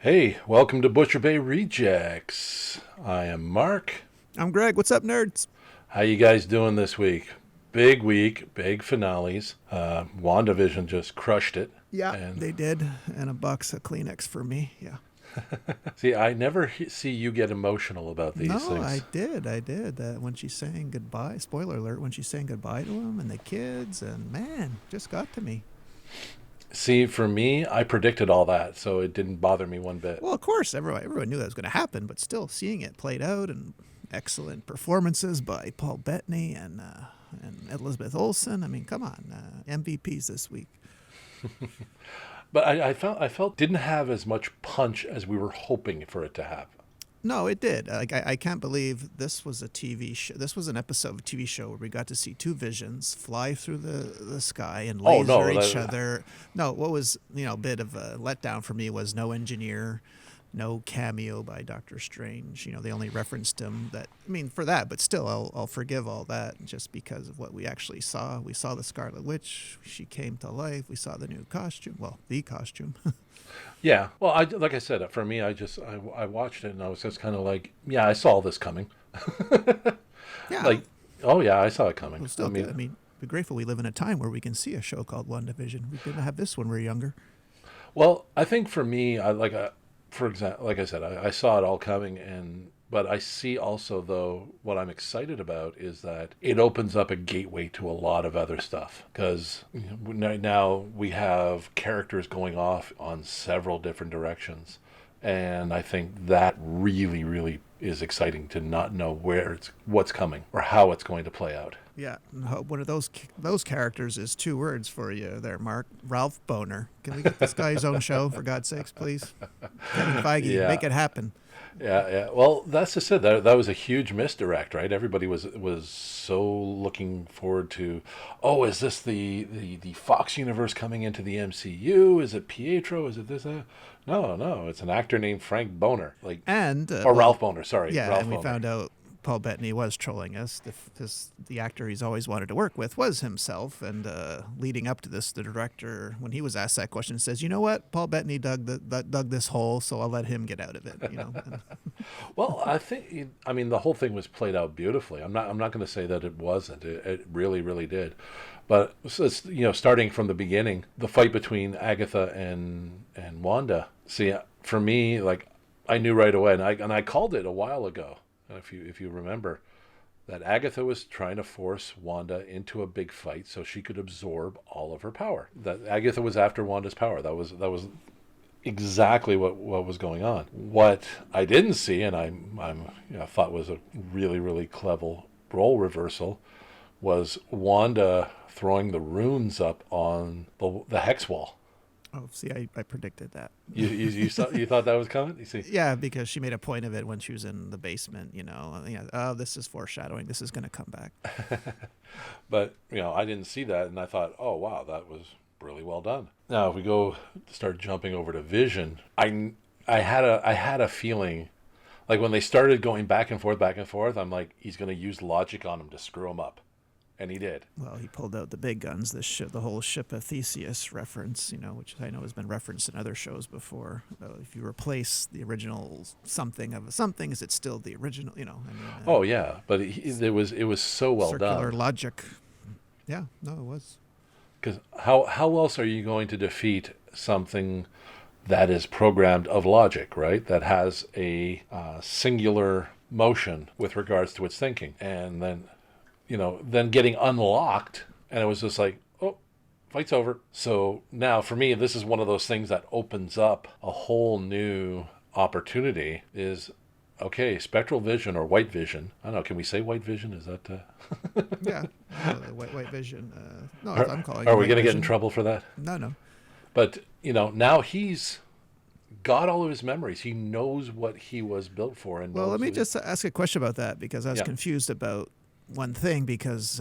Hey, welcome to Butcher Bay Rejects. I am Mark. I'm Greg. What's up, nerds? How you guys doing this week, big finales. WandaVision just crushed it. Yeah, And they did. And a box of Kleenex for me. Yeah. see, I never see you get emotional about these No, I things. did. I did. When she's saying goodbye, spoiler alert, when she's saying goodbye to him and the kids, and man, just got to me. See, for me, I predicted all that, so it didn't bother me one bit. Well, of course, everyone knew that was going to happen, but still seeing it played out and excellent performances by Paul Bettany and Elizabeth Olsen. I mean, come on, MVPs this week. But I felt didn't have as much punch as we were hoping for it to have. No, it did. Like I can't believe this was a TV show. This was an episode of a TV show where we got to see two visions fly through the sky and Oh laser no, each other. No, what was a bit of a letdown for me was no engineer, no cameo by Doctor Strange. They only referenced him. For that, but still, I'll forgive all that just because of what we actually saw. We saw the Scarlet Witch. She came to life. We saw the new costume. Well, the costume. Yeah, well, like I said, for me, I watched it and I was just kind of like, yeah, I saw this coming. Yeah. Like, oh yeah, I saw it coming. Well, still, be grateful we live in a time where we can see a show called WandaVision. We didn't have this when we were younger. Well, I think for me, for example, like I said, I saw it all coming, but I see also though what I'm excited about is that it opens up a gateway to a lot of other stuff because now we have characters going off on several different directions, and I think that really, really is exciting to not know what's coming or how it's going to play out. Yeah, one of those characters is two words for you there, Mark. Ralph Boner. Can we get this guy his own show, for God's sakes, please? Kevin Feige, Yeah. make it happen. Yeah, yeah. Well, that's just it. That was a huge misdirect, right? Everybody was so looking forward to, oh, is this the Fox universe coming into the MCU? Is it Pietro? Is it this? No, it's an actor named Frank Boner, And or Ralph Boner. Sorry, yeah, Ralph and we Boner. found out Paul Bettany was trolling us. The actor he's always wanted to work with was himself. And leading up to this, the director, when he was asked that question, says, "You know what? Paul Bettany dug this hole, so I'll let him get out of it." Well, I think the whole thing was played out beautifully. I'm not going to say that it wasn't. It really, really did. But it's, starting from the beginning, the fight between Agatha and Wanda. See, for me, like I knew right away, and I called it a while ago. If you remember, that Agatha was trying to force Wanda into a big fight so she could absorb all of her power. That Agatha was after Wanda's power. That was exactly what was going on. What I didn't see, and I thought was a really, really clever role reversal, was Wanda throwing the runes up on the hex wall. Oh, see, I predicted that. You thought that was coming? You see? Yeah, because she made a point of it when she was in the basement. Yeah. Oh, this is foreshadowing. This is going to come back. But I didn't see that, and I thought, oh wow, that was really well done. Now, if we go start jumping over to Vision, I had a feeling, like when they started going back and forth, I'm like, he's going to use logic on him to screw him up, and he did. Well, he pulled out the big guns. The whole ship of Theseus reference, which I know has been referenced in other shows before. If you replace the original something of a something, is it still the original? Oh yeah, but it was so well done. Circular logic. Yeah, no, it was. Because how else are you going to defeat something that is programmed of logic, right? That has a singular motion with regards to its thinking, and then getting unlocked, and it was just like, oh, fight's over. So now for me, this is one of those things that opens up a whole new opportunity. Is okay, spectral vision or white vision. I don't know. Can we say white vision? Is that? Yeah, white vision. No, I'm calling. Are it we white going to get in vision. trouble for that? No. But now he's got all of his memories. He knows what he was built for. And Well, knows let me who- just ask a question about that because I was Yeah. confused about one thing because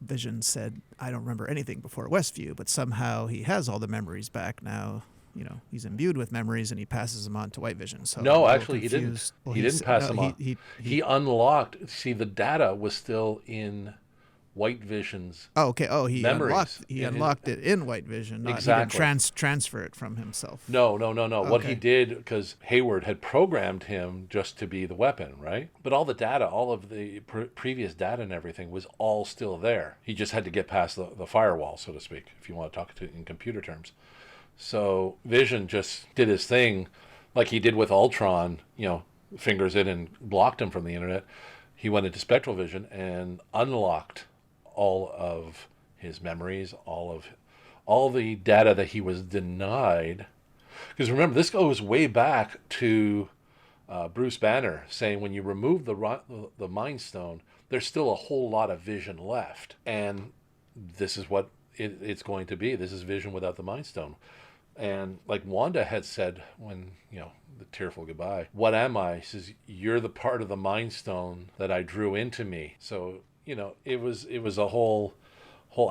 Vision said, I don't remember anything before Westview, but somehow he has all the memories back now. He's imbued with memories and he passes them on to White Vision. So I'm a No, little actually, he didn't. confused. Well, He didn't pass no, them on. He unlocked. See, the data was still in White Vision's Oh, okay. Oh, he memories. unlocked it in White Vision. Not Exactly. He didn't transfer it from himself. No. What he Okay. did, because Hayward had programmed him just to be the weapon, right? But all the data, all of the previous data and everything was all still there. He just had to get past the firewall, so to speak, if you want to talk to in computer terms. So Vision just did his thing like he did with Ultron, fingers in and blocked him from the internet. He went into Spectral Vision and unlocked all of his memories, all the data that he was denied. Because remember, this goes way back to Bruce Banner saying when you remove the Mind Stone, there's still a whole lot of Vision left, and this is what it's going to be. This is Vision without the Mind Stone. And like Wanda had said when, the tearful goodbye, what am I? She says, you're the part of the Mind Stone that I drew into me. So, it was a whole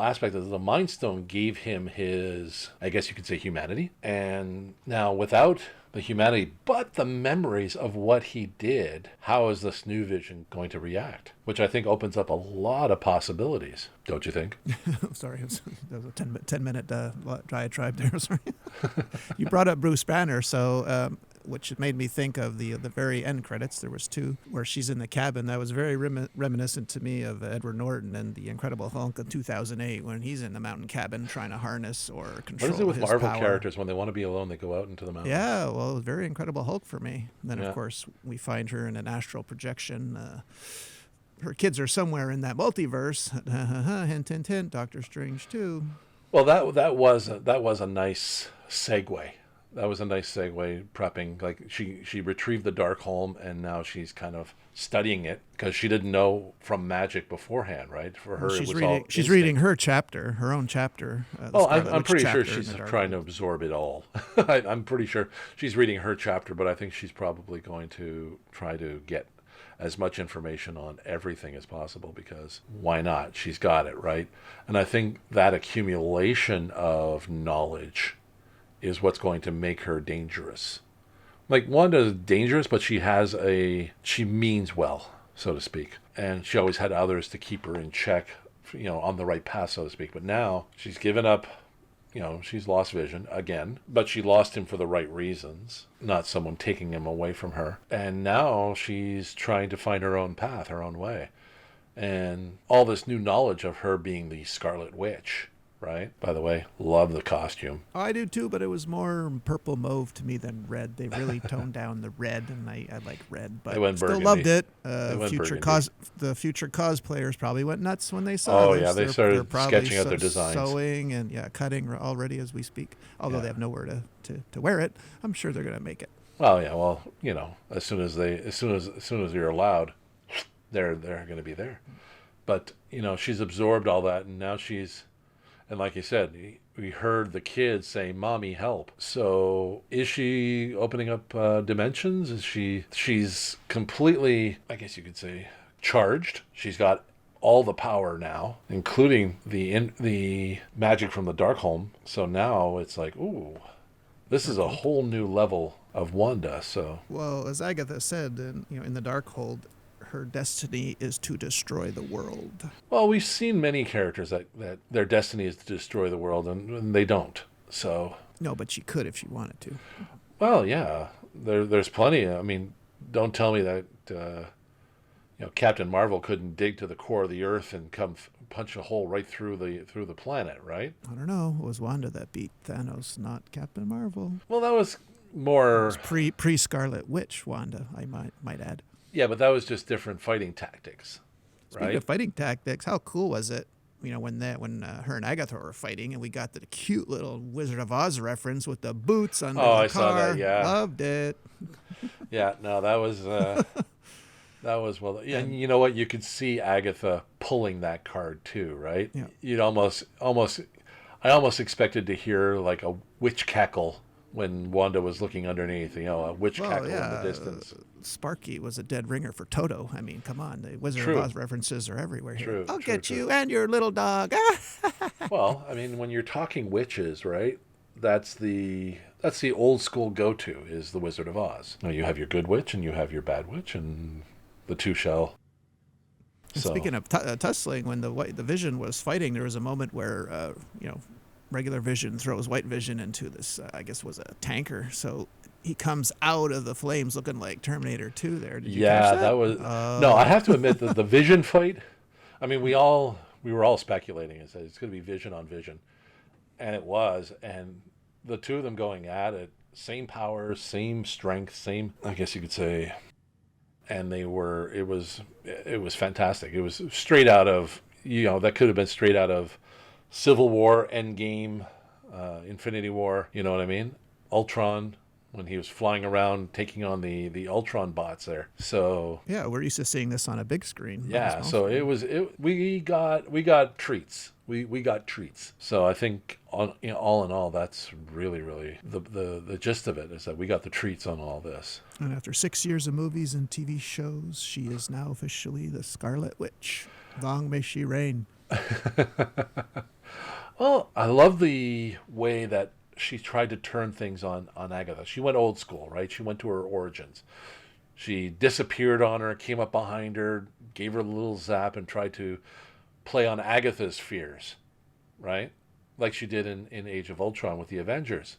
aspect of the Mind Stone gave him his, I guess you could say, humanity. And now without the humanity, but the memories of what he did, how is this new Vision going to react? Which I think opens up a lot of possibilities, don't you think? Sorry, that was a 10-minute diatribe there. Sorry. You brought up Bruce Banner, so which made me think of the very end credits. There was two where she's in the cabin. That was very reminiscent to me of Edward Norton and the Incredible Hulk of 2008 when he's in the mountain cabin trying to harness or control What is it with his Marvel power. characters when they want to be alone? They go out into the mountains. Yeah, well, it was very Incredible Hulk for me. And then, Yeah. of course, we find her in an astral projection. Her kids are somewhere in that multiverse. Hint, hint, hint. Doctor Strange too. Well, that was a nice segue. That was a nice segue, prepping. Like she retrieved the Darkholm, and now she's kind of studying it because she didn't know from magic beforehand, right? For her, She's it was reading. all She's instinct. reading her chapter, her own chapter. Oh, I'm pretty sure she's trying to absorb it all. I'm pretty sure she's reading her chapter, but I think she's probably going to try to get as much information on everything as possible because why not? She's got it, right? And I think that accumulation of knowledge is what's going to make her dangerous. Like Wanda's dangerous, but she means well, so to speak. And she always had others to keep her in check, on the right path, so to speak. But now she's given up, she's lost Vision again, but she lost him for the right reasons, not someone taking him away from her. And now she's trying to find her own path, her own way. And all this new knowledge of her being the Scarlet Witch, right? By the way, love the costume. Oh, I do too, but it was more purple mauve to me than red. They really toned down the red, and I like red, but They went still burgundy. loved it. They went burgundy. The future cosplayers probably went nuts when they saw Oh, this. yeah, they They're started probably sketching out their designs. sewing and cutting already as we speak. Although Yeah. they have nowhere to wear it, I'm sure they're gonna make it. Well, yeah, as soon as you're allowed, they're going to be there. But she's absorbed all that, and now and like you said, we heard the kids say, "Mommy, help." So is she opening up dimensions? She's completely, I guess you could say, charged. She's got all the power now, including the magic from the Darkholm. So now it's like, ooh, this is a whole new level of Wanda. So Well, as Agatha said, in the Darkhold, her destiny is to destroy the world. well, we've seen many characters that their destiny is to destroy the world, and they don't. So No, but she could if she wanted to. well, yeah, there's plenty. I mean, don't tell me that Captain Marvel couldn't dig to the core of the Earth and punch a hole right through the planet, right? I don't know. It was Wanda that beat Thanos, not Captain Marvel. Well, that was more. Pre Scarlet Witch Wanda, I might add. Yeah, but that was just different fighting tactics, Speaking right? of fighting tactics, how cool was it? When her and Agatha were fighting, and we got the cute little Wizard of Oz reference with the boots under the car. I saw that, yeah. Loved it. Yeah, no, that was that was well. Yeah, and you know what? You could see Agatha pulling that card too, right? Yeah. You'd I almost expected to hear like a witch cackle when Wanda was looking underneath. A witch cackle in the distance. Sparky was a dead ringer for Toto. I mean, come on, the Wizard True. of Oz references are everywhere here. True, I'll true, get true. you and your little dog. Well, I mean, when you're talking witches, right? That's the old school go-to is the Wizard of Oz. Now you have your good witch and you have your bad witch, and the two shall And So speaking of tussling, when the Vision was fighting, there was a moment where regular Vision throws White Vision into this, I guess was a tanker. So he comes out of the flames looking like Terminator 2 there. Did you catch yeah, that that? was no. I have to admit that the Vision fight. I mean, we were all speculating. It's going to be Vision on Vision, and it was. And the two of them going at it, same power, same strength, same. I guess you could say. And they were. It was fantastic. It was straight out of that could have been straight out of Civil War, Endgame, Infinity War. You know what I mean? Ultron, when he was flying around taking on the Ultron bots there. So Yeah, we're used to seeing this on a big screen. yeah, so we got treats. We got treats. So I think all in all, that's really the gist of it is that we got the treats on all this. And after 6 years of movies and TV shows, she is now officially the Scarlet Witch. Long may she reign. Well, I love the way that she tried to turn things on Agatha. She went old school, right? She went to her origins. She disappeared on her, came up behind her, gave her a little zap, and tried to play on Agatha's fears, right? Like she did in Age of Ultron with the Avengers,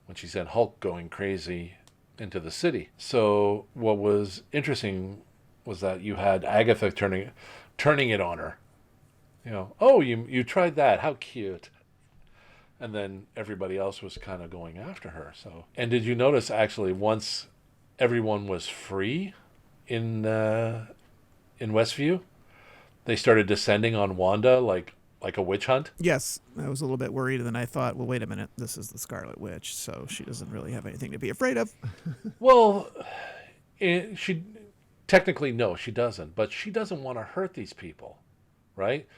when she sent Hulk going crazy into the city. So what was interesting was that you had Agatha turning it on her. Oh, you tried that. How cute. And then everybody else was kind of going after her. So, and did you notice actually once everyone was free in Westview, they started descending on Wanda like a witch hunt? Yes, I was a little bit worried, and then I thought, well, wait a minute, this is the Scarlet Witch, so she doesn't really have anything to be afraid of. Well, she technically no, she doesn't, but she doesn't want to hurt these people, right?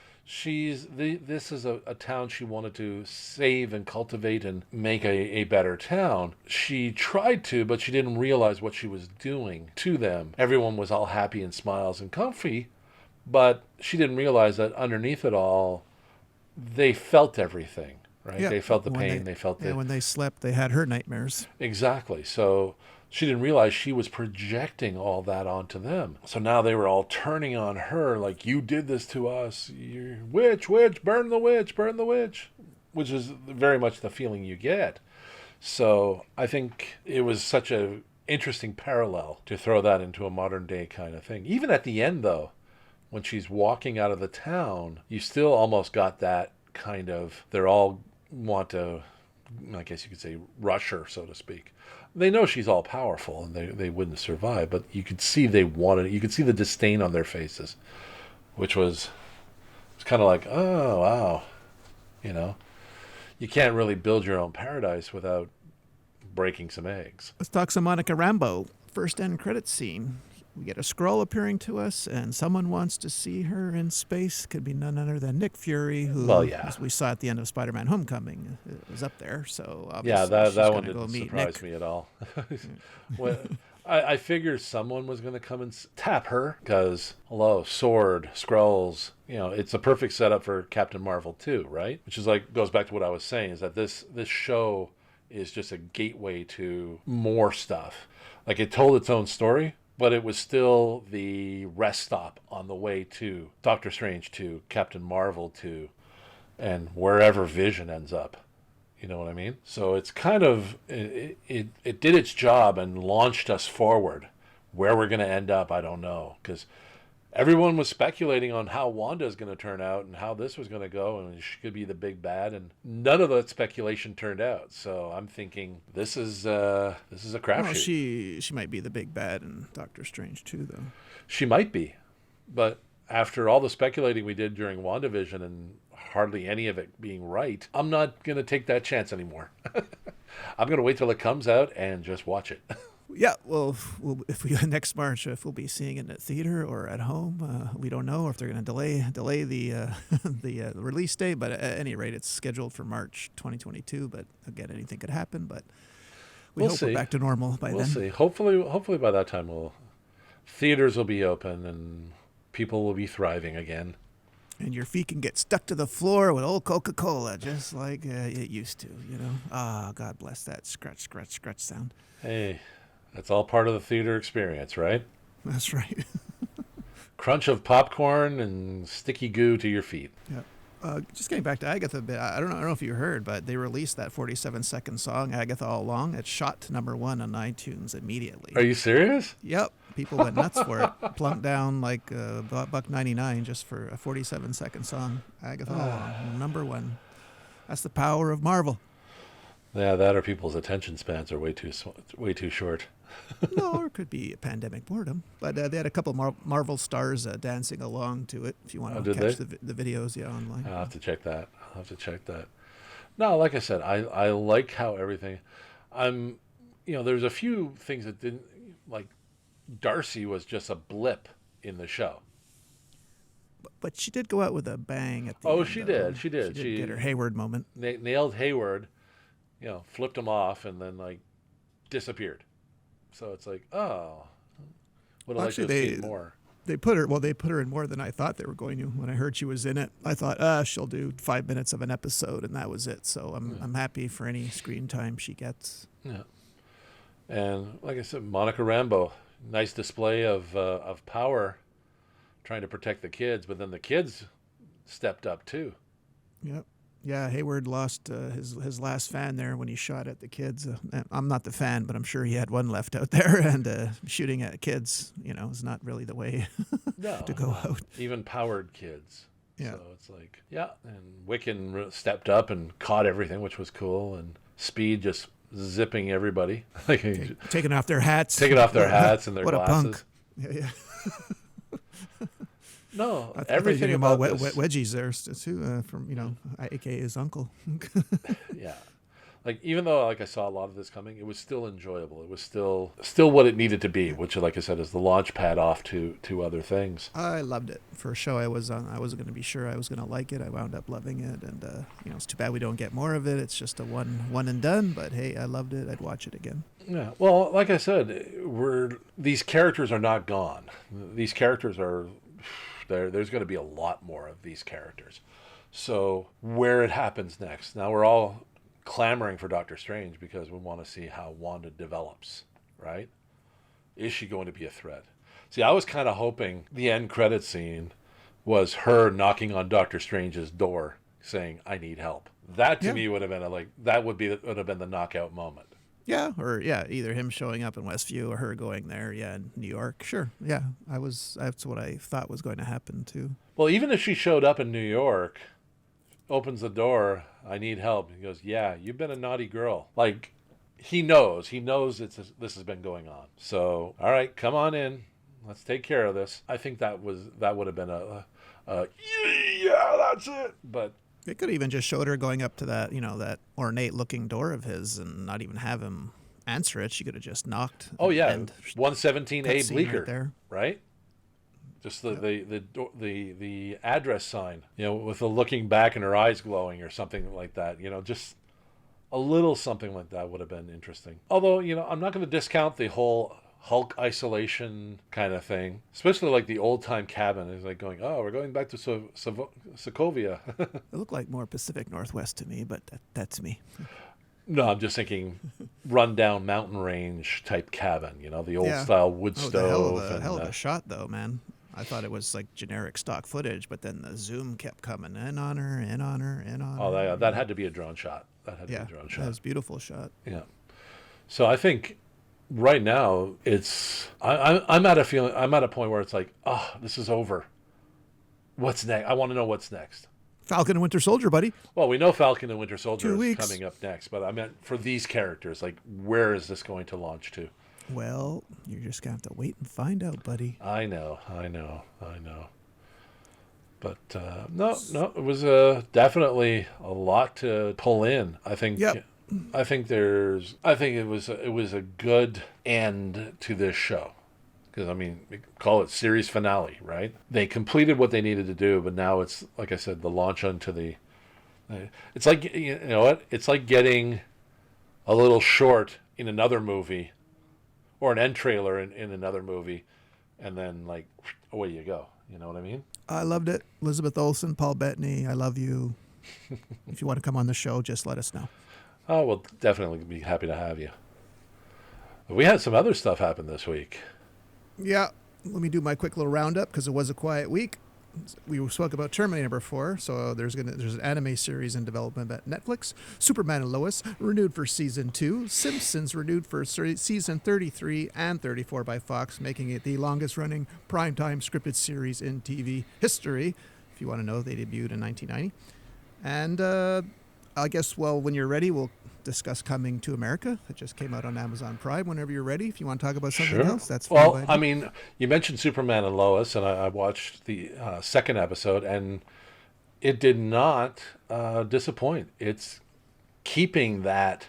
This is a town she wanted to save and cultivate and make a better town. She tried to, but she didn't realize what she was doing to them. Everyone was all happy and smiles and comfy, but she didn't realize that underneath it all, they felt everything, right? Yeah, they felt the pain. They felt when they slept, they had her nightmares. Exactly. So she didn't realize she was projecting all that onto them. So now they were all turning on her like, you did this to us. You witch, burn the witch, which is very much the feeling you get. So I think it was such a interesting parallel to throw that into a modern day kind of thing. Even at the end, though, when she's walking out of the town, you still almost got that kind of, they're all want to, I guess you could say, rush her, so to speak. They know she's all powerful and they wouldn't survive, but you could see they wanted it. You could see the disdain on their faces, which was kind of like, oh, wow. You can't really build your own paradise without breaking some eggs. Let's talk some Monica Rambeau. First end credits scene. We get a Skrull appearing to us, and someone wants to see her in space. Could be none other than Nick Fury, who, as we saw at the end of Spider-Man Homecoming, was up there. So obviously that one didn't surprise me at all. Well, I figured someone was going to come and tap her because, hello, sword, Skrulls. It's a perfect setup for Captain Marvel too, right? Which is goes back to what I was saying, is that this show is just a gateway to more stuff. It told its own story, but it was still the rest stop on the way to Doctor Strange 2, Captain Marvel 2, and wherever Vision ends up. You know what I mean? So it's kind of, it did its job and launched us forward. Where we're going to end up, I don't know. Because everyone was speculating on how Wanda's going to turn out and how this was going to go, and she could be the big bad, and none of that speculation turned out. So I'm thinking this is a crapshoot. Well, she might be the big bad in Doctor Strange too, though. She might be, but after all the speculating we did during WandaVision and hardly any of it being right, I'm not going to take that chance anymore. I'm going to wait till it comes out and just watch it. Yeah, well, if we next March, if we'll be seeing it at theater or at home, we don't know. Or if they're going to delay the the release date, but at any rate, it's scheduled for March 2022. But again, anything could happen. But we'll hope we're back to normal by then. We'll see. Hopefully by that time, theaters will be open and people will be thriving again. And your feet can get stuck to the floor with old Coca-Cola, just like it used to. God bless that scratch sound. Hey. That's all part of the theater experience, right? That's right. crunch of popcorn and sticky goo to your feet. Yeah. Just getting back to Agatha a bit, I don't know if you heard, but they released that 47-second song, Agatha All Along. It shot to number 1 on iTunes immediately. Are you serious? Yep. People went nuts for it. Plunked down like $1.99 just for a 47-second song. Agatha All Along, number 1. That's the power of Marvel. Yeah, that or people's attention spans are way too short. No, or it could be a pandemic boredom. But they had a couple Marvel stars dancing along to it. If you want to catch the videos, online. I'll have to check that. No, like I said, I like how everything. There's a few things that didn't like. Darcy was just a blip in the show. But she did go out with a bang at the end. She did. She did get her Hayward moment. Nailed Hayward, flipped him off and then disappeared. So it's like, oh, would have liked to have seen more. They put her in more than I thought they were going to. When I heard she was in it, I thought, she'll do 5 minutes of an episode, and that was it. So I'm happy for any screen time she gets. Yeah. And like I said, Monica Rambeau, nice display of power, trying to protect the kids, but then the kids stepped up too. Yep. Yeah, Hayward lost his last fan there when he shot at the kids. I'm not the fan, but I'm sure he had one left out there, and shooting at kids, is not really the way to go out. Even powered kids. Yeah. So it's like, and Wiccan stepped up and caught everything, which was cool, and Speed just zipping everybody. Taking off their hats. Taking off their hats and their what glasses. What a punk. Yeah. No, everything about wedgies there too, from aka his uncle. Yeah, even though I saw a lot of this coming, it was still enjoyable. It was still what it needed to be, which, like I said, is the launch pad off to other things. I loved it. For a show I was on, I wasn't going to be sure I was going to like it. I wound up loving it, and it's too bad we don't get more of it. It's just a one and done. But hey, I loved it. I'd watch it again. Yeah. Well, like I said, these characters are not gone. These characters are. There's going to be a lot more of these characters. So where it happens next. Now we're all clamoring for Doctor Strange because we want to see how Wanda develops, right? Is she going to be a threat? See, I was kind of hoping the end credit scene was her knocking on Doctor Strange's door saying, "I need help." That to me would have been would have been the knockout moment. Yeah, or either him showing up in Westview or her going there, in New York. Sure, yeah, that's what I thought was going to happen too. Well, even if she showed up in New York, opens the door, "I need help." He goes, "Yeah, you've been a naughty girl." He knows this has been going on. So, all right, come on in. Let's take care of this. I think that would have been a that's it. But it could have even just showed her going up to that, that ornate-looking door of his and not even have him answer it. She could have just knocked. Oh, yeah, 117A Bleecker, there. Right? Just the address sign, with the looking back and her eyes glowing or something like that. Just a little something like that would have been interesting. Although, I'm not going to discount the whole Hulk isolation kind of thing, especially like the old time cabin is going, oh, we're going back to Sokovia. It looked like more Pacific Northwest to me, but that's me. No, I'm just thinking rundown mountain range type cabin, the old style wood stove. The hell of a shot though, man. I thought it was like generic stock footage, but then the zoom kept coming in on her. Oh, that had to be a drone shot. That was a beautiful shot. Yeah. So I think right now I'm at a point where it's like, oh, this is over. What's next? I want to know what's next. Falcon and Winter Soldier, buddy. Well, we know Falcon and Winter Soldier 2 weeks. is coming up next, but I meant for these characters, where is this going to launch to? Well, you're just going to have to wait and find out, buddy. I know. But no, it was definitely a lot to pull in. I think. Yep. I think it was a good end to this show, because we call it series finale, right? They completed what they needed to do, but now it's, like I said, the launch onto the. It's like, it's like getting a little short in another movie, or an end trailer in another movie, and then away you go. You know what I mean? I loved it. Elizabeth Olsen, Paul Bettany, I love you. If you want to come on the show, just let us know. Oh, we'll definitely be happy to have you. We had some other stuff happen this week. Yeah. let me do my quick little roundup because it was a quiet week. We spoke about Terminator before, so there's an anime series in development at Netflix. Superman and Lois renewed for season 2. Simpsons renewed for season 33 and 34 by Fox, making it the longest running primetime scripted series in TV history. If you want to know, they debuted in 1990. And I guess, well, when you're ready, we'll discuss Coming to America. It just came out on Amazon Prime. Whenever you're ready, if you want to talk about something else, that's fine. Well, I mean, you mentioned Superman and Lois, and I watched the second episode, and it did not disappoint. It's keeping that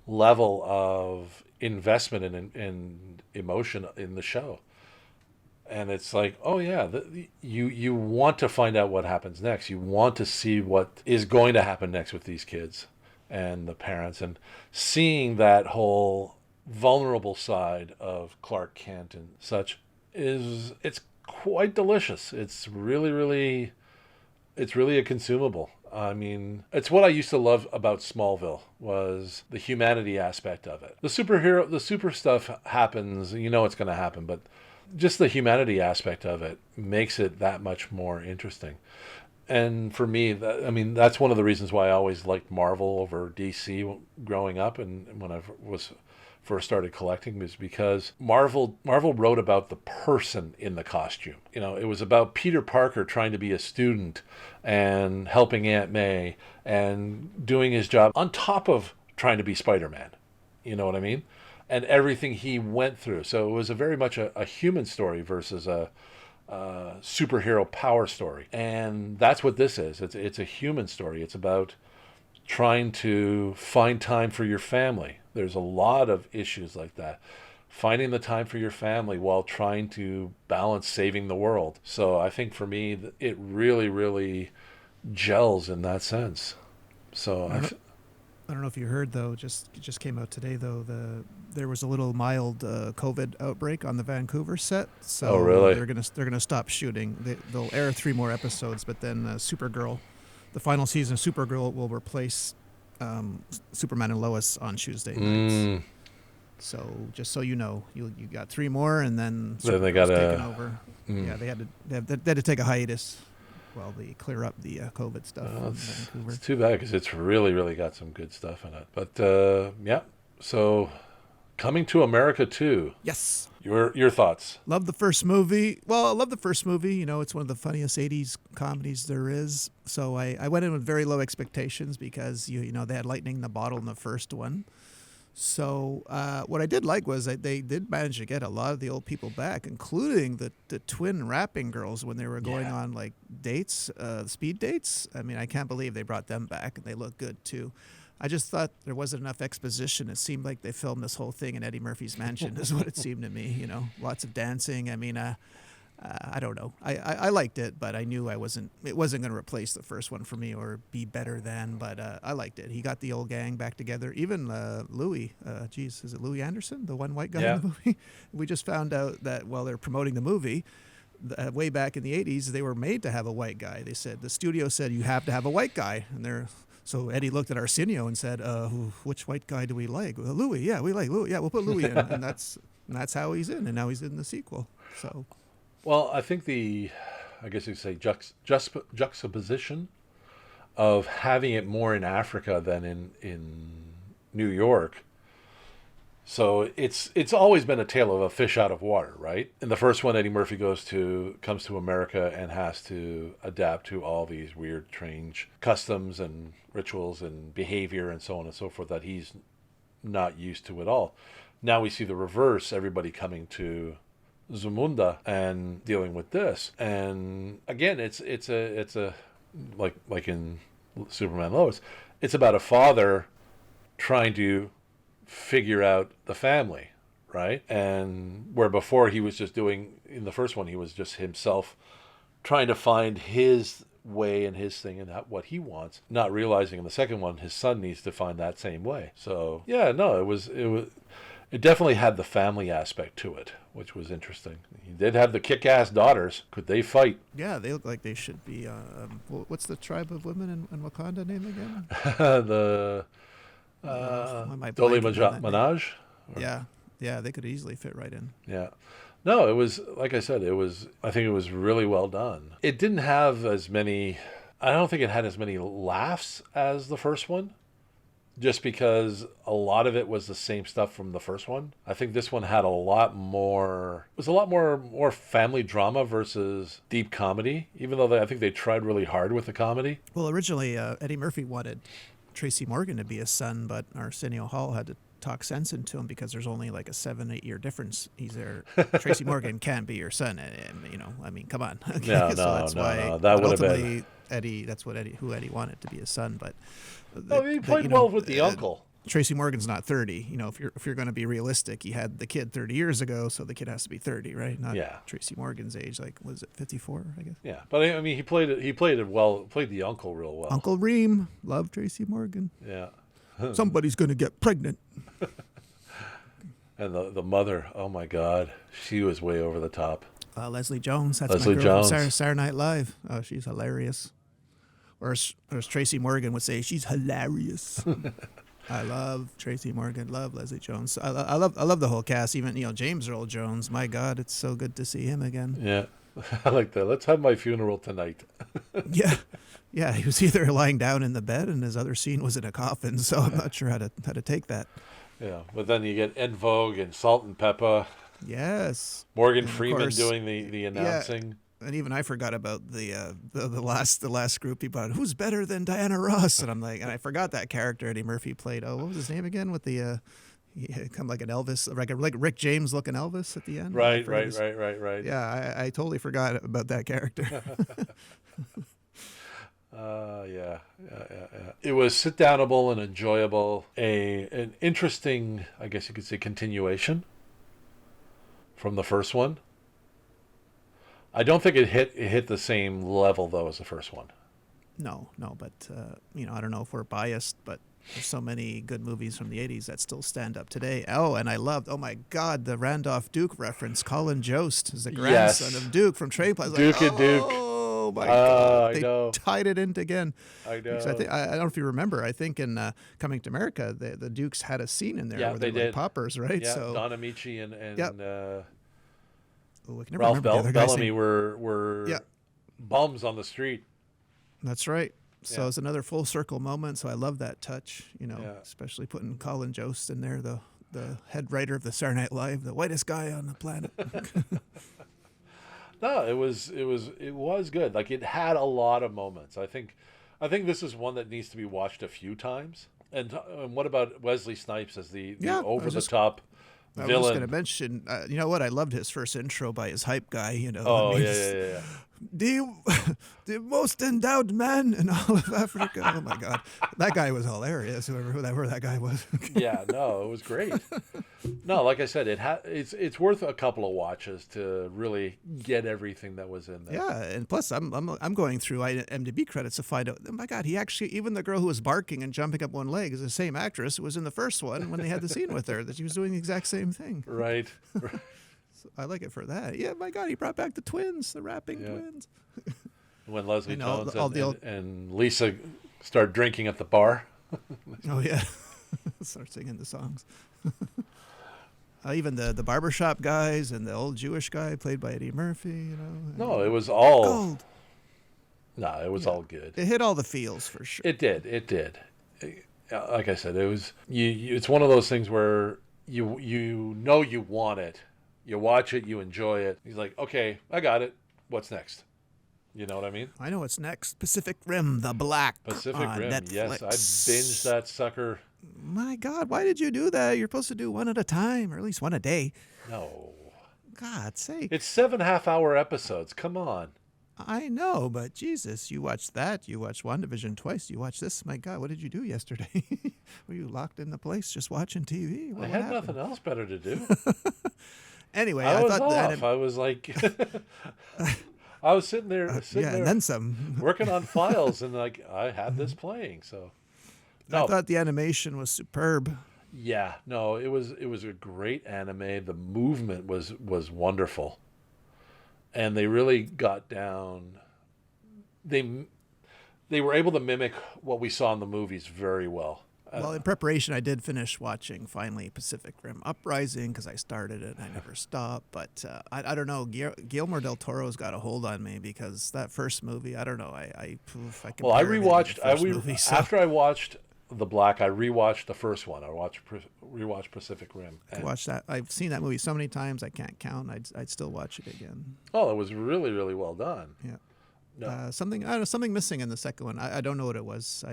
level of investment and emotion in the show. And it's like, oh yeah, you want to find out what happens next. You want to see what is going to happen next with these kids and the parents, and seeing that whole vulnerable side of Clark Kent and such it's quite delicious. It's really a consumable. I mean, it's what I used to love about Smallville, was the humanity aspect of it. The super stuff happens, you know it's going to happen, but just the humanity aspect of it makes it that much more interesting. And for me, that's one of the reasons why I always liked Marvel over DC growing up, and when I first started collecting, was because Marvel wrote about the person in the costume. You know, it was about Peter Parker trying to be a student and helping Aunt May and doing his job on top of trying to be Spider-Man. You know what I mean? And everything he went through. So it was very much a human story versus a superhero power story. And that's what this is. It's a human story. It's about trying to find time for your family. There's a lot of issues like that. Finding the time for your family while trying to balance saving the world. So I think for me, it really gels in that sense. So I don't know if you heard, though, it just came out today, though, there was a little mild COVID outbreak on the Vancouver set. So oh, really? They're gonna stop shooting. They'll air 3 more episodes, but then Supergirl, the final season of Supergirl, will replace Superman and Lois on Tuesday nights. So just so you know, you got 3 more, and then they got taking over. Yeah, they had to take a hiatus while they clear up the COVID stuff in Vancouver. It's too bad, because it's really got some good stuff in it. But yeah, so Coming to America 2. Yes. Your thoughts? Love the first movie. Well, I love the first movie. You know, it's one of the funniest 80s comedies there is. So I went in with very low expectations because, you know, they had lightning in the bottle in the first one. So what I did like was that they did manage to get a lot of the old people back, including the twin rapping girls when they were going on like dates, speed dates. I mean, I can't believe they brought them back, and they look good too. I just thought there wasn't enough exposition. It seemed like they filmed this whole thing in Eddie Murphy's mansion is what it seemed to me, you know, lots of dancing. I mean, I don't know. I liked it, but I knew it wasn't going to replace the first one for me or be better than, but I liked it. He got the old gang back together. Even Louis, is it Louis Anderson, the one white guy in the movie? We just found out that while they're promoting the movie, way back in the 80s, they were made to have a white guy. They said, the studio said, you have to have a white guy. And so Eddie looked at Arsenio and said, which white guy do we like? Louis, yeah, we like Louis. Yeah, we'll put Louis in. And that's how he's in. And now he's in the sequel. So... Well, I think I guess you'd say juxtaposition of having it more in Africa than in New York. So it's always been a tale of a fish out of water, right? In the first one, Eddie Murphy comes to America and has to adapt to all these weird, strange customs and rituals and behavior and so on and so forth that he's not used to at all. Now we see the reverse, everybody coming to Zamunda and dealing with this. And again, it's a like in Superman Lois, it's about a father trying to figure out the family, right? And where before he was just doing, in the first one, he was just himself trying to find his way and his thing and what he wants, not realizing in the second one his son needs to find that same way. So yeah, no, it definitely had the family aspect to it, which was interesting. He did have the kick-ass daughters. Could they fight? Yeah, they look like they should be. What's the tribe of women in Wakanda name again? The Dole Manaj? Yeah, they could easily fit right in. Yeah. No, it was, like I said, I think it was really well done. It didn't have as many, I don't think it had as many laughs as the first one, just because a lot of it was the same stuff from the first one. I think this one had a lot more family drama versus deep comedy, even though I think they tried really hard with the comedy. Well, originally Eddie Murphy wanted Tracy Morgan to be his son, but Arsenio Hall had to talk sense into him because there's only like a 7-8 year difference. He's there. Tracy Morgan can't be your son, and, I mean, come on. No, So that's why no. That would have been. ultimately Eddie. That's what Eddie wanted to be his son, but He played well with the uncle. Tracy Morgan's not 30. If you're going to be realistic, he had the kid 30 years ago, so the kid has to be 30, right? Not Tracy Morgan's age. Like, was it 54? I guess. Yeah, but I mean, he played it well. Played the uncle real well. Uncle Reem, love Tracy Morgan. Yeah. Somebody's going to get pregnant. And the mother, oh my God, she was way over the top. Leslie Jones. That's Leslie my girl Jones. from Saturday Night Live. Oh, she's hilarious. Or as Tracy Morgan would say, she's hilarious. I love Tracy Morgan. Love Leslie Jones. I love the whole cast. Even James Earl Jones. My God, it's so good to see him again. Yeah, I like that. Let's have my funeral tonight. Yeah. He was either lying down in the bed, and his other scene was in a coffin. So I'm not sure how to take that. Yeah, but then you get En Vogue and Salt and Pepper. Yes. Morgan And of Freeman course, doing the announcing. Yeah. And even I forgot about the last group he brought. Who's better than Diana Ross? And I forgot that character Eddie Murphy played. Oh, what was his name again? With the he come like an Elvis, like Rick James looking Elvis at the end. Right. Yeah, I totally forgot about that character. Yeah. It was sit-downable and enjoyable. An interesting, I guess you could say, continuation from the first one. I don't think it hit the same level though as the first one. No, but I don't know if we're biased, but there's so many good movies from the 80s that still stand up today. Oh, and I loved, oh my God, the Randolph Duke reference. Colin Jost is the grandson of Duke from Train Plaza. Duke and Duke. Oh my God, I know. tied it in again. I know. I don't know if you remember. I think in Coming to America, the Dukes had a scene in there where they were like poppers, right? Yeah, so Don Amici and I can never Ralph remember the other guy's Bellamy name. were bums on the street. That's right. So it's another full circle moment. So I love that touch, especially putting Colin Jost in there, the head writer of the Saturday Night Live, the whitest guy on the planet. No, it was good. Like, it had a lot of moments. I think this is one that needs to be watched a few times. And what about Wesley Snipes as the over the top villain? I was just going to mention, you know what? I loved his first intro by his hype guy. Oh, yeah. The most endowed man in all of Africa. Oh my God, that guy was hilarious. Whoever that guy was. Yeah, no, it was great. No, like I said, it's worth a couple of watches to really get everything that was in there. Yeah, and plus I'm going through IMDb credits to find out. Oh my God, he actually, even the girl who was barking and jumping up one leg is the same actress who was in the first one when they had the scene with her. That she was doing the exact same thing. Right. So I like it for that. Yeah, my God, he brought back the twins, the rapping twins. When Leslie Jones and Lisa start drinking at the bar. Oh yeah, start singing the songs. Even the barbershop guys and the old Jewish guy played by Eddie Murphy. No, it was all gold. No, it was all good. It hit all the feels for sure. It did. Like I said, it was it's one of those things where you want it. You watch it, you enjoy it. He's like, okay, I got it. What's next? You know what I mean? I know what's next. Pacific Rim, The Black. Pacific Rim, Netflix. yes. I binged that sucker. My God, why did you do that? You're supposed to do one at a time, or at least one a day. No. God's sake. It's 7 half-hour episodes. Come on. I know, but Jesus, you watched that. You watched WandaVision twice. You watched this. My God, what did you do yesterday? Were you locked in the place just watching TV? I had nothing else better to do. Anyway, I was off. I was like, I was sitting there, and then some, working on files, and like I had this playing. So, I thought the animation was superb. Yeah, no, it was a great anime. The movement was wonderful, and they really got down. They were able to mimic what we saw in the movies very well. Well, in preparation, I did finish watching finally Pacific Rim Uprising because I started it and I never stopped. But I don't know. Guillermo del Toro's got a hold on me because that first movie, I don't know. I compare Well, I everything to rewatched. the first movie. So. After I watched The Black, I rewatched the first one. I rewatched Pacific Rim. To watch that, I've seen that movie so many times I can't count. I'd still watch it again. Oh, it was really, really well done. Yeah. No. Something missing in the second one. I don't know what it was.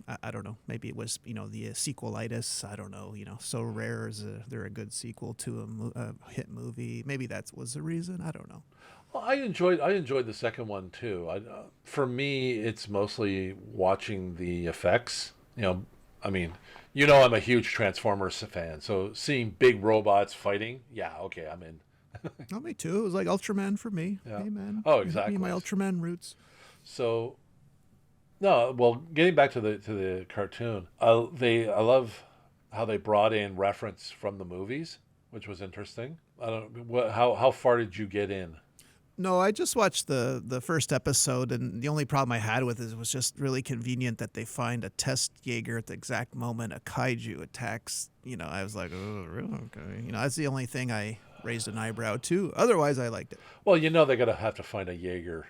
I don't know. Maybe it was the sequelitis. I don't know. So rare is they're a good sequel to a hit movie. Maybe that was the reason. I don't know. Well, I enjoyed the second one too. For me, it's mostly watching the effects. I mean, I'm a huge Transformers fan, so seeing big robots fighting, yeah, okay, I'm in. Oh, me too. It was like Ultraman for me. Yeah. Hey, man. Oh, exactly. My Ultraman roots. So, no, well, getting back to the cartoon, I love how they brought in reference from the movies, which was interesting. I don't how far did you get in? No, I just watched the first episode, and the only problem I had with it was just really convenient that they find a test Jaeger at the exact moment a kaiju attacks. I was like, oh, really? Okay. That's the only thing I raised an eyebrow to. Otherwise, I liked it. Well, they're gonna have to find a Jaeger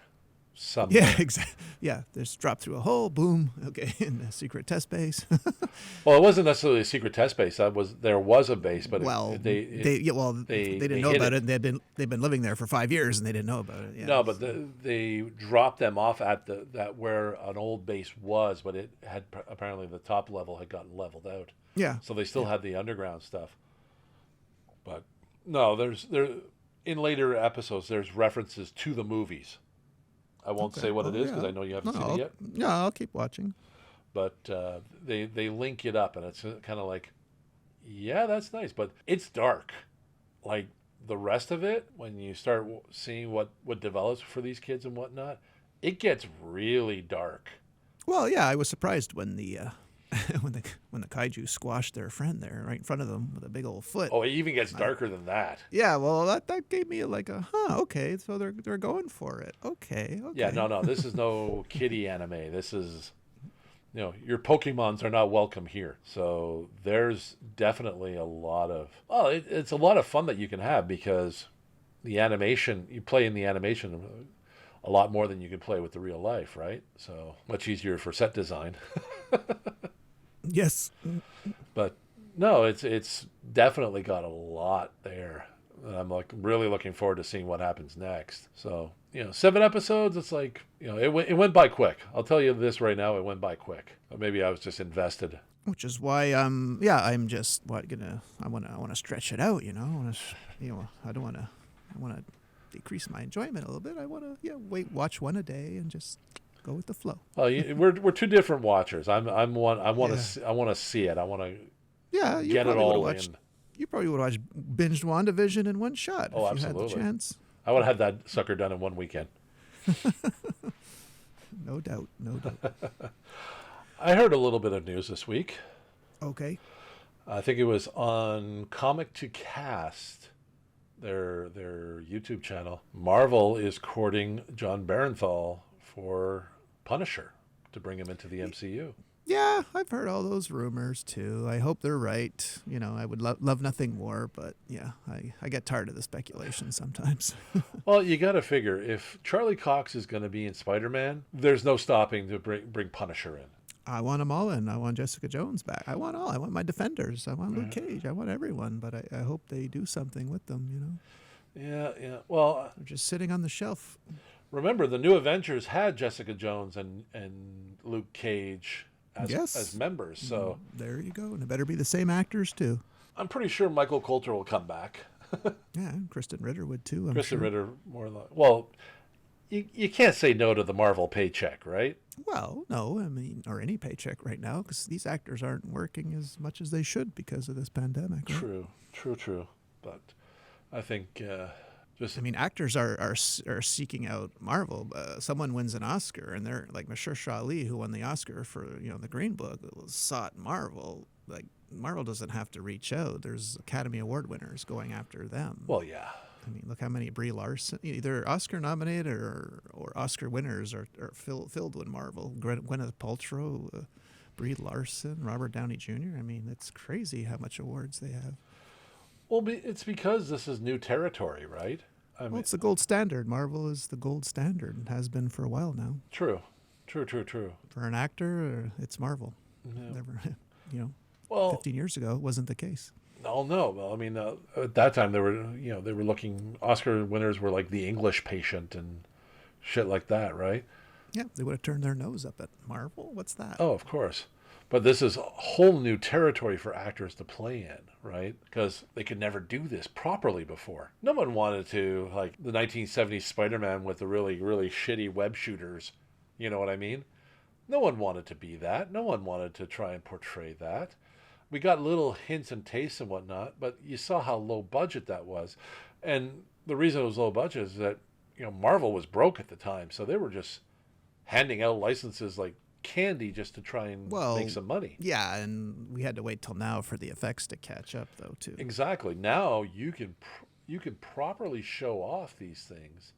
somewhere. Yeah, exactly. Yeah, there's drop through a hole, boom. Okay, in the secret test base. Well, it wasn't necessarily a secret test base. There was a base, but they didn't know about it. And they've been living there for 5 years, and they didn't know about it. Yeah. No, but they dropped them off at that where an old base was, but it had apparently the top level had gotten leveled out. Yeah. So they still had the underground stuff. But no, in later episodes there's references to the movies. I won't say what it is because I know you haven't seen it yet. Yeah, I'll keep watching. But they link it up, and it's kind of like, yeah, that's nice, but it's dark. Like the rest of it, when you start seeing what develops for these kids and whatnot, it gets really dark. Well, yeah, I was surprised when the when the kaiju squashed their friend there right in front of them with a big old foot. Oh, it even gets darker than that. Yeah, well, that gave me okay, so they're going for it. Okay. Yeah, no, this is no kiddie anime. This is, your Pokemons are not welcome here. So there's definitely a lot of, it's a lot of fun that you can have because the animation, you play in the animation a lot more than you can play with the real life, right? So much easier for set design. Yes. But no, it's definitely got a lot there. And I'm really looking forward to seeing what happens next. So, 7 episodes, it's like, it went by quick. I'll tell you this right now, it went by quick. Or maybe I was just invested. Which is why I'm just I want to stretch it out, I want to decrease my enjoyment a little bit. I want to watch one a day and just go with the flow. Well, we're two different watchers. I'm one. I want to see it. I want to. Yeah, get it all in. You probably would have binged WandaVision in one shot. Oh, if absolutely. You had the chance. I would have had that sucker done in one weekend. No doubt. I heard a little bit of news this week. Okay. I think it was on Comic to Cast, their YouTube channel. Marvel is courting John Barenthal for Punisher to bring him into the MCU. Yeah, I've heard all those rumors too. I hope they're right. I would love nothing more, but yeah, I get tired of the speculation sometimes. Well, you got to figure if Charlie Cox is going to be in Spider-Man, there's no stopping to bring Punisher in. I want them all in. I want Jessica Jones back. I want all. I want my Defenders. I want Luke Cage. I want everyone, but I hope they do something with them, Yeah. Well, they're just sitting on the shelf. Remember, the New Avengers had Jessica Jones and Luke Cage as members. So there you go. And it better be the same actors too. I'm pretty sure Michael Coulter will come back. Yeah, and Kristen Ritter would too. Kristen Ritter more like. Well, you can't say no to the Marvel paycheck, right? Well, no, or any paycheck right now, because these actors aren't working as much as they should because of this pandemic. Right? True. But I think actors are seeking out Marvel. Someone wins an Oscar, and they're like Mahershala Ali, who won the Oscar for the Green Book, sought Marvel. Like Marvel doesn't have to reach out. There's Academy Award winners going after them. Well, yeah. Look how many Brie Larson, either Oscar nominated or Oscar winners are filled with Marvel. Gwyneth Paltrow, Brie Larson, Robert Downey Jr. I mean, it's crazy how much awards they have. Well, it's because this is new territory, right? I Well, mean, it's the gold standard. Marvel is the gold standard and has been for a while now. true, true, true, true. For an actor, it's Marvel. Yeah. Never, you know, Well, 15 years ago, it wasn't the case. no. Well, I mean, at that time they were, they were looking. Oscar winners were like The English Patient and shit like that, right? Yeah, they would have turned their nose up at Marvel. What's that? Oh, of course. But this is a whole new territory for actors to play in, right? Because they could never do this properly before. No one wanted to, like the 1970s Spider-Man with the really, really shitty web shooters. You know what I mean? No one wanted to be that. No one wanted to try and portray that. We got little hints and tastes and whatnot, but you saw how low budget that was. And the reason it was low budget is that, Marvel was broke at the time. So they were just handing out licenses like candy just to try and make some money. Yeah, and we had to wait till now for the effects to catch up, though, too. Exactly. Now you can properly show off these things,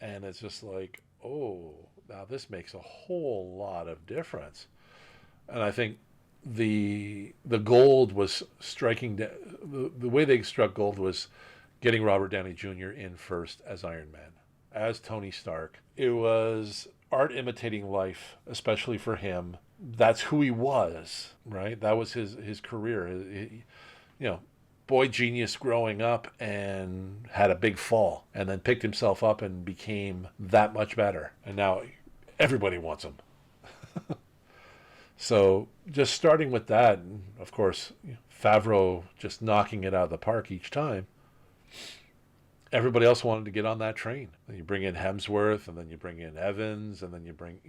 and it's just like, oh, now this makes a whole lot of difference. And I think the gold was striking. The way they struck gold was getting Robert Downey Jr. in first as Iron Man, as Tony Stark. It was art imitating life, especially for him. That's who he was, right? That was his career. Boy genius growing up and had a big fall and then picked himself up and became that much better. And now everybody wants him. So just starting with that, and of course, Favreau just knocking it out of the park each time. Everybody else wanted to get on that train. Then you bring in Hemsworth, and then you bring in Evans, and then you bring,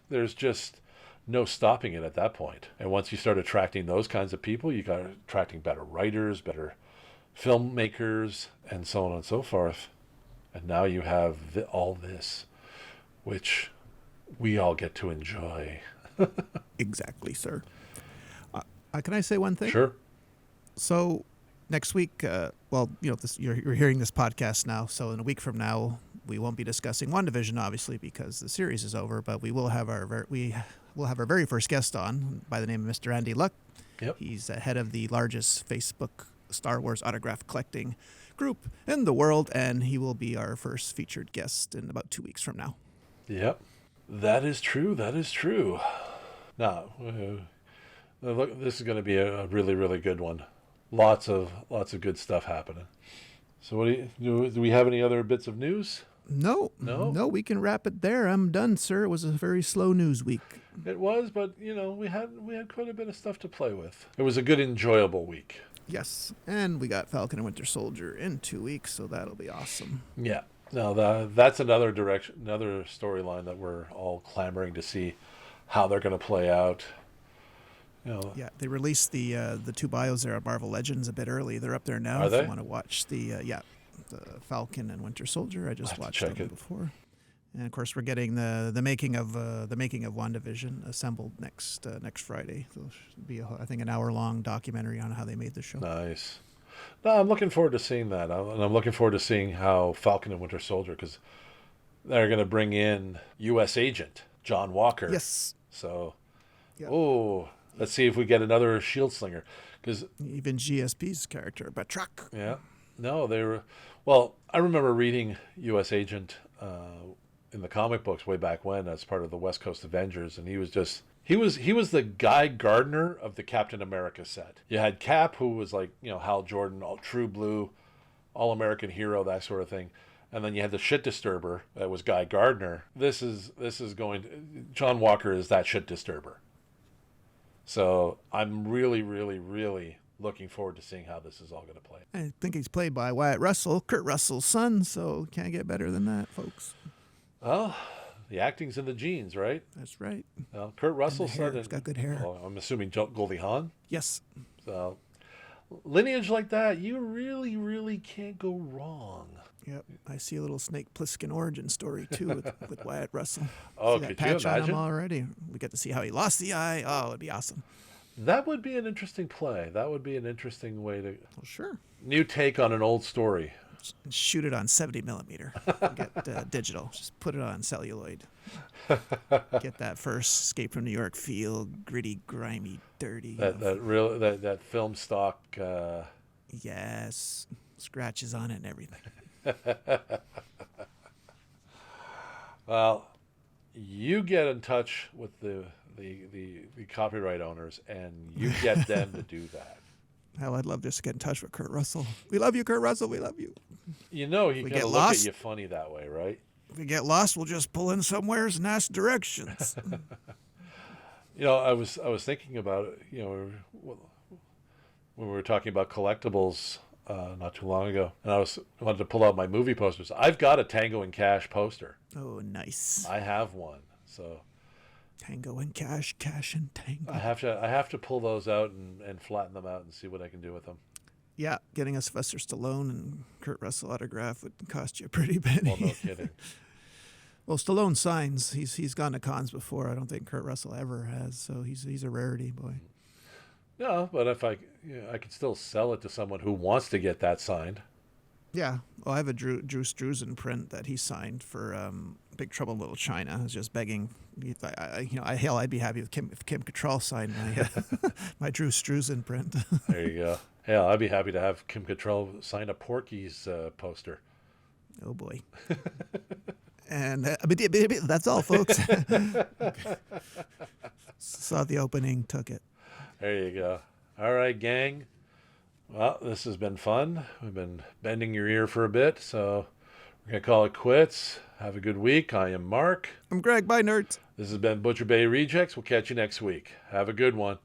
there's just no stopping it at that point. And once you start attracting those kinds of people, you got attracting better writers, better filmmakers, and so on and so forth. And now you have all this, which we all get to enjoy. Exactly, sir. Can I say one thing? Sure. So next week, you're hearing this podcast now, so in a week from now, we won't be discussing WandaVision, obviously, because the series is over, but we will have our very first guest on by the name of Mr. Andy Luck. Yep. He's head of the largest Facebook Star Wars autograph collecting group in the world, and he will be our first featured guest in about 2 weeks from now. Yep. That is true. That is true. Now, look, this is going to be a really, really good one. Lots of good stuff happening. So, what do we have any other bits of news? No. We can wrap it there. I'm done, sir. It was a very slow news week. It was, but we had quite a bit of stuff to play with. It was a good, enjoyable week. Yes, and we got Falcon and Winter Soldier in 2 weeks, so that'll be awesome. Yeah. No, that's another storyline that we're all clamoring to see how they're going to play out. Yeah, they released the 2 bios there at Marvel Legends a bit early. They're up there now. Are if they? You want to watch the Falcon and Winter Soldier. I just watched them before. And of course, we're getting the making of WandaVision assembled next Friday. So it should be I think an hour-long documentary on how they made the show. Nice. No, I'm looking forward to seeing that, and I'm looking forward to seeing how Falcon and Winter Soldier, because they're going to bring in U.S. Agent John Walker. Yes. So, Yep. Let's see if we get another shield slinger, because even GSP's character, Batroc. Yeah, no, they were. Well, I remember reading U.S. Agent in the comic books way back when, as part of the West Coast Avengers, and he was the Guy Gardner of the Captain America set. You had Cap, who was like Hal Jordan, all true blue, all American hero, that sort of thing. And then you had the shit disturber that was Guy Gardner. This is John Walker is that shit disturber. So I'm really, really, really looking forward to seeing how this is all going to play. I think he's played by Wyatt Russell, Kurt Russell's son, so can't get better than that, folks. Well, the acting's in the genes, right? That's right. Kurt Russell's son. He's got good hair. I'm assuming Goldie Hawn. Yes. So lineage like that, you really, really can't go wrong. Yep. I see a little Snake Plissken origin story, too, with Wyatt Russell. Oh, see that could patch you imagine? on him already. We get to see how he lost the eye. Oh, it'd be awesome. That would be an interesting play. That would be an interesting way to... Well, sure. New take on an old story. Shoot it on 70 millimeter. Forget digital. Just put it on celluloid. Get that first Escape from New York feel, gritty, grimy, dirty. That film stock. Yes, scratches on it and everything. Well, you get in touch with the copyright owners, and you get them to do that. Hell, I'd love just to get in touch with Kurt Russell. We love you, Kurt Russell. We love you. You know, he kind of look at you funny that way, right? If we get lost, we'll just pull in somewheres and ask directions. You know, I was thinking about it. You know, when we were talking about collectibles not too long ago, and I wanted to pull out my movie posters. I've got a Tango and Cash poster. Oh, nice. I have one. So Tango and Cash, Cash and Tango. I have to pull those out and flatten them out and see what I can do with them. Yeah, getting a Sylvester Stallone and Kurt Russell autograph would cost you a pretty penny. Well, no kidding. Well, Stallone signs. He's gone to cons before. I don't think Kurt Russell ever has, so he's a rarity, boy. No, but if I could still sell it to someone who wants to get that signed. Yeah. Well, I have a Drew Struzan print that he signed for Big Trouble in Little China. I was just begging. I'd be happy if Kim Cattrall signed my Drew Struzan print. There you go. Hell, I'd be happy to have Kim Cattrall sign a Porky's poster. Oh boy. And that's all, folks. Saw the opening, took it. There you go. All right, gang. Well, this has been fun. We've been bending your ear for a bit, so we're going to call it quits. Have a good week. I am Mark. I'm Greg. Bye, nerds. This has been Butcher Bay Rejects. We'll catch you next week. Have a good one.